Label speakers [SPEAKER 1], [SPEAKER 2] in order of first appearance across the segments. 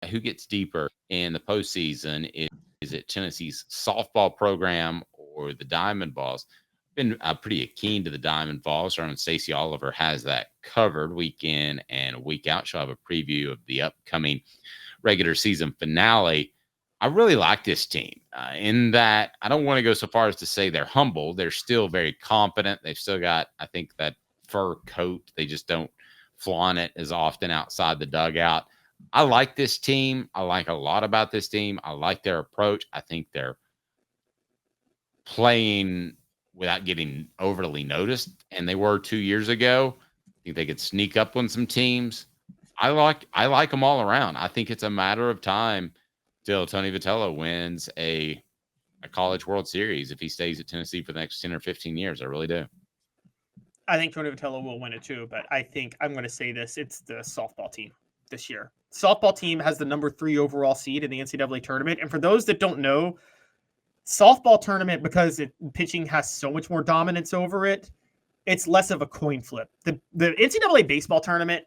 [SPEAKER 1] who gets deeper in the postseason? Is it Tennessee's softball program or the Diamond Vols? Been pretty keen to the Diamond Vols. Our own Stacey Oliver has that covered week in and week out. She'll have a preview of the upcoming regular season finale. I really like this team in that I don't want to go so far as to say they're humble. They're still very confident. They've still got, I think, that fur coat. They just don't flaunt it as often outside the dugout. I like this team. I like a lot about this team. I like their approach. I think they're playing without getting overly noticed, and they were 2 years ago. I think they could sneak up on some teams. I like them all around. I think it's a matter of time till Tony Vitello wins a College World Series if he stays at Tennessee for the next 10 or 15 years. I really do.
[SPEAKER 2] I think Tony Vitello will win it too, but I think I'm going to say this. It's the softball team this year. Softball team has the number 3 overall seed in the NCAA tournament. And for those that don't know, softball tournament, because pitching has so much more dominance over it, it's less of a coin flip. The NCAA baseball tournament,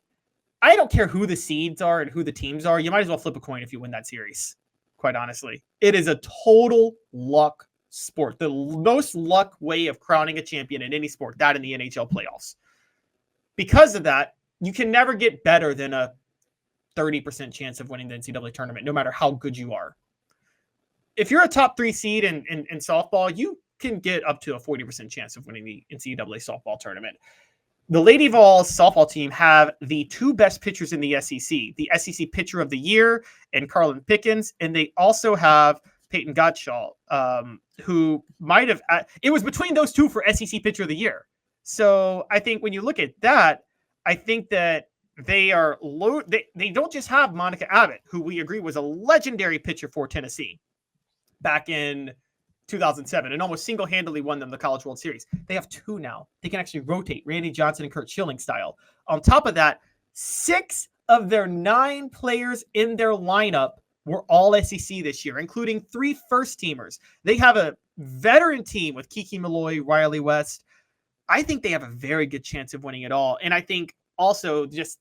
[SPEAKER 2] I don't care who the seeds are and who the teams are. You might as well flip a coin if you win that series, quite honestly. It is a total luck sport. The most luck way of crowning a champion in any sport, that in the NHL playoffs. Because of that, you can never get better than a 30% chance of winning the NCAA tournament, no matter how good you are. If you're a top 3 seed in softball, you can get up to a 40% chance of winning the NCAA softball tournament. The Lady Vols softball team have the 2 best pitchers in the SEC Pitcher of the Year and Carlin Pickens, and they also have Peyton Gottschall, who might have – it was between those 2 for SEC Pitcher of the Year. So I think when you look at that, I think that they are low. They don't just have Monica Abbott, who we agree was a legendary pitcher for Tennessee back in 2007 and almost single-handedly won them the College World Series. They have 2 now. They can actually rotate Randy Johnson and Kurt Schilling style. On top of that, 6 of their 9 players in their lineup were all SEC this year, including 3 first-teamers. They have a veteran team with Kiki Malloy, Riley West. I think they have a very good chance of winning it all. And I think also just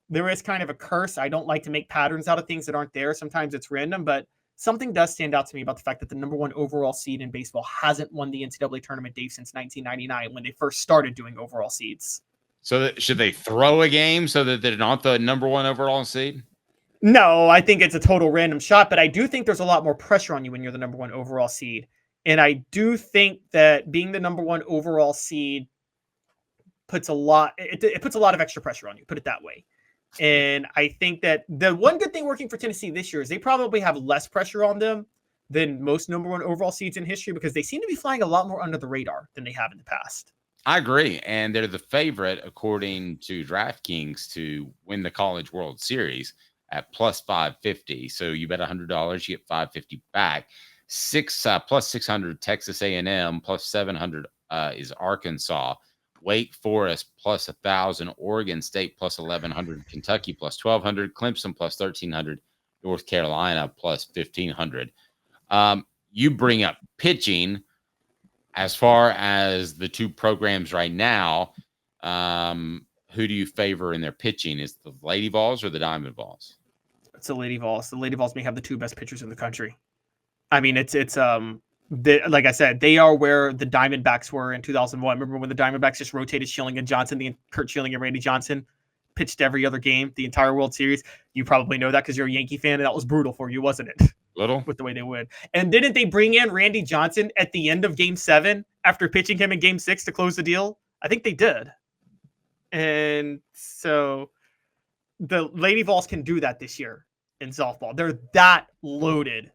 [SPEAKER 2] there is kind of a curse. I don't like to make patterns out of things that aren't there. Sometimes it's random, but something does stand out to me about the fact that the number 1 overall seed in baseball hasn't won the NCAA tournament, Dave, since 1999 when they first started doing overall seeds.
[SPEAKER 1] So should they throw a game so that they're not the number 1 overall seed?
[SPEAKER 2] No, I think it's a total random shot, but I do think there's a lot more pressure on you when you're the number 1 overall seed. And I do think that being the number 1 overall seed puts a lot of extra pressure on you, put it that way. And I think that the one good thing working for Tennessee this year is they probably have less pressure on them than most number 1 overall seeds in history because they seem to be flying a lot more under the radar than they have in the past.
[SPEAKER 1] I agree. And they're the favorite, according to DraftKings, to win the College World Series at plus 550. So you bet $100, you get 550 back. Plus 600 Texas A&M, plus 700 is Arkansas. Wake Forest plus 1,000, Oregon State plus 1,100, Kentucky plus 1,200, Clemson plus 1,300, North Carolina plus 1,500. You bring up pitching. As far as the 2 programs right now, who do you favor in their pitching? Is the Lady Vols or the Diamond Vols?
[SPEAKER 2] It's the Lady Vols. The Lady Vols may have the 2 best pitchers in the country. I mean, it's like I said, they are where the Diamondbacks were in 2001. Remember when the Diamondbacks just rotated Schilling and Johnson, Kurt Schilling and Randy Johnson pitched every other game, the entire World Series? You probably know that because you're a Yankee fan, and that was brutal for you, wasn't it?
[SPEAKER 1] Little.
[SPEAKER 2] With the way they win. And didn't they bring in Randy Johnson at the end of Game 7 after pitching him in Game 6 to close the deal? I think they did. And so the Lady Vols can do that this year in softball. They're that loaded.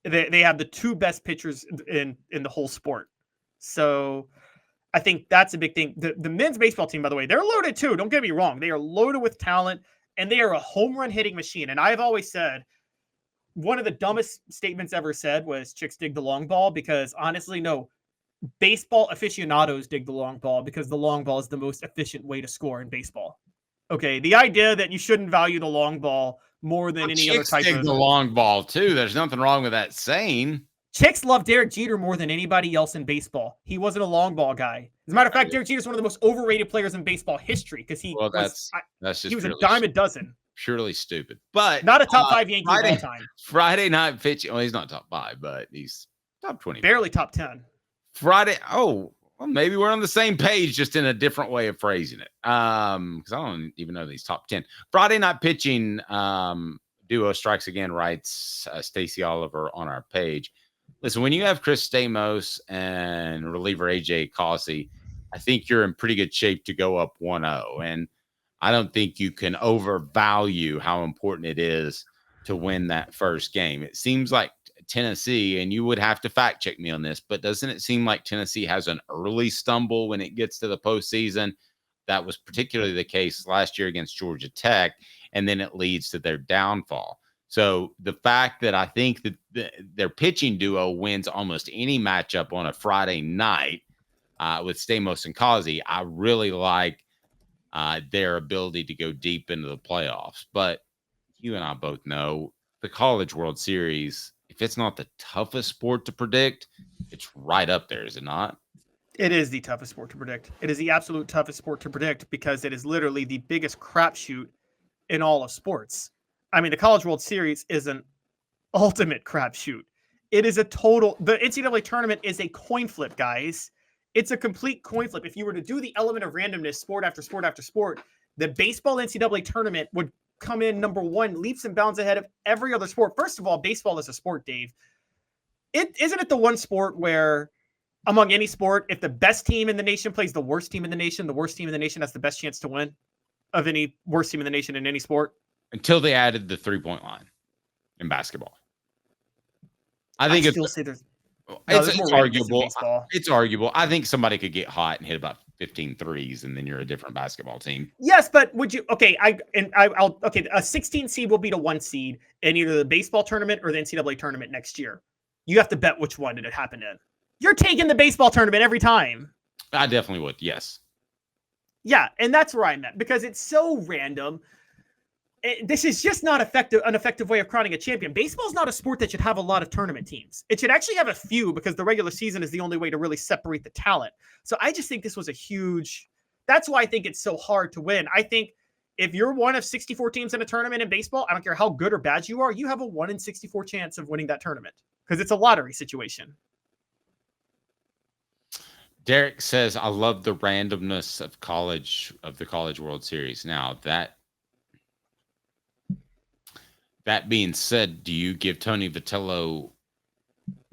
[SPEAKER 2] They have the 2 best pitchers in the whole sport. So I think that's a big thing. The men's baseball team, by the way, they're loaded too. Don't get me wrong. They are loaded with talent, and they are a home run hitting machine. And I've always said one of the dumbest statements ever said was chicks dig the long ball, because honestly, no, baseball aficionados dig the long ball because the long ball is the most efficient way to score in baseball. Okay, the idea that you shouldn't value the long ball more than any other type of
[SPEAKER 1] the long ball too. There's nothing wrong with that saying.
[SPEAKER 2] Chicks love Derek Jeter more than anybody else in baseball. He wasn't a long ball guy. As a matter of fact, Derek Jeter is one of the most overrated players in baseball history because he was a dime a dozen.
[SPEAKER 1] purely stupid. But
[SPEAKER 2] not a top 5 Yankee of all time.
[SPEAKER 1] Friday night pitching. Well, he's not top 5, but he's top 20.
[SPEAKER 2] Barely top 10.
[SPEAKER 1] Friday. Oh, well, maybe we're on the same page, just in a different way of phrasing it. Because I don't even know these top 10. Friday night pitching duo strikes again, writes Stacy Oliver on our page. Listen, when you have Chris Stamos and reliever AJ Causey, I think you're in pretty good shape to go up 1-0. And I don't think you can overvalue how important it is to win that first game. It seems like Tennessee, and you would have to fact check me on this, but doesn't it seem like Tennessee has an early stumble when it gets to the postseason? That was particularly the case last year against Georgia Tech, and then it leads to their downfall. So the fact that I think that their pitching duo wins almost any matchup on a Friday night with Stamos and Causey, I really like their ability to go deep into the playoffs. But you and I both know the College World Series, if it's not the toughest sport to predict, it's right up there, is it not?
[SPEAKER 2] It is the toughest sport to predict. It is the absolute toughest sport to predict because it is literally the biggest crapshoot in all of sports. I mean, the College World Series is an ultimate crapshoot. It is the NCAA tournament is a coin flip, guys. It's a complete coin flip. If you were to do the element of randomness, sport after sport after sport, the baseball NCAA tournament would come in number 1, leaps and bounds ahead of every other sport. First of all, baseball is a sport, Dave. Isn't it the one sport where, among any sport, if the best team in the nation plays the worst team in the nation, the worst team in the nation has the best chance to win of any worst team in the nation in any sport?
[SPEAKER 1] Until they added the 3-point line in basketball. I think it's arguable. It's arguable. I think somebody could get hot and hit about 15 threes, and then you're a different basketball team.
[SPEAKER 2] Yes, but would you? Okay, a 16 seed will beat a 1 seed in either the baseball tournament or the NCAA tournament next year. You have to bet which one did it happen in. You're taking the baseball tournament every time.
[SPEAKER 1] I definitely would. Yes.
[SPEAKER 2] Yeah, and that's where I'm at because it's so random. This is just not an effective way of crowning a champion. Baseball is not a sport that should have a lot of tournament teams. It should actually have a few because the regular season is the only way to really separate the talent. So I just think this was that's why I think it's so hard to win. I think if you're one of 64 teams in a tournament in baseball, I don't care how good or bad you are, you have a 1 in 64 chance of winning that tournament because it's a lottery situation.
[SPEAKER 1] Derek says, I love the randomness of the College World Series. Now, that being said, do you give Tony Vitello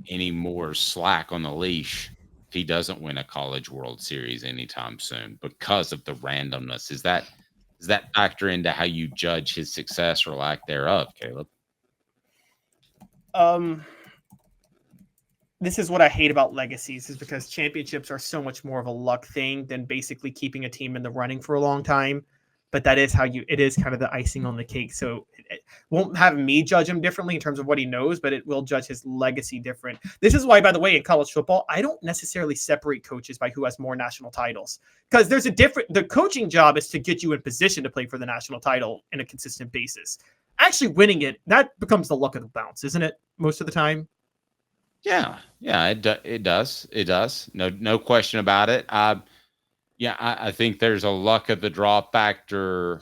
[SPEAKER 1] any more slack on the leash if he doesn't win a College World Series anytime soon because of the randomness? Does that factor into how you judge his success or lack thereof, Caleb?
[SPEAKER 2] This is what I hate about legacies is because championships are so much more of a luck thing than basically keeping a team in the running for a long time. But that is it is kind of the icing on the cake. So it won't have me judge him differently in terms of what he knows, but it will judge his legacy different. This is why, by the way, in college football, I don't necessarily separate coaches by who has more national titles because the coaching job is to get you in position to play for the national title in a consistent basis. Actually winning it, that becomes the luck of the bounce, isn't it? Most of the time.
[SPEAKER 1] Yeah, it does. No question about it. I think there's a luck of the draw factor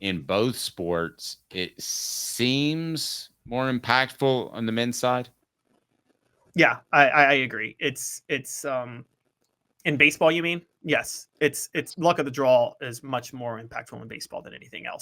[SPEAKER 1] in both sports. It seems more impactful on the men's side.
[SPEAKER 2] Yeah, I agree. It's in baseball, you mean? Yes, it's luck of the draw is much more impactful in baseball than anything else.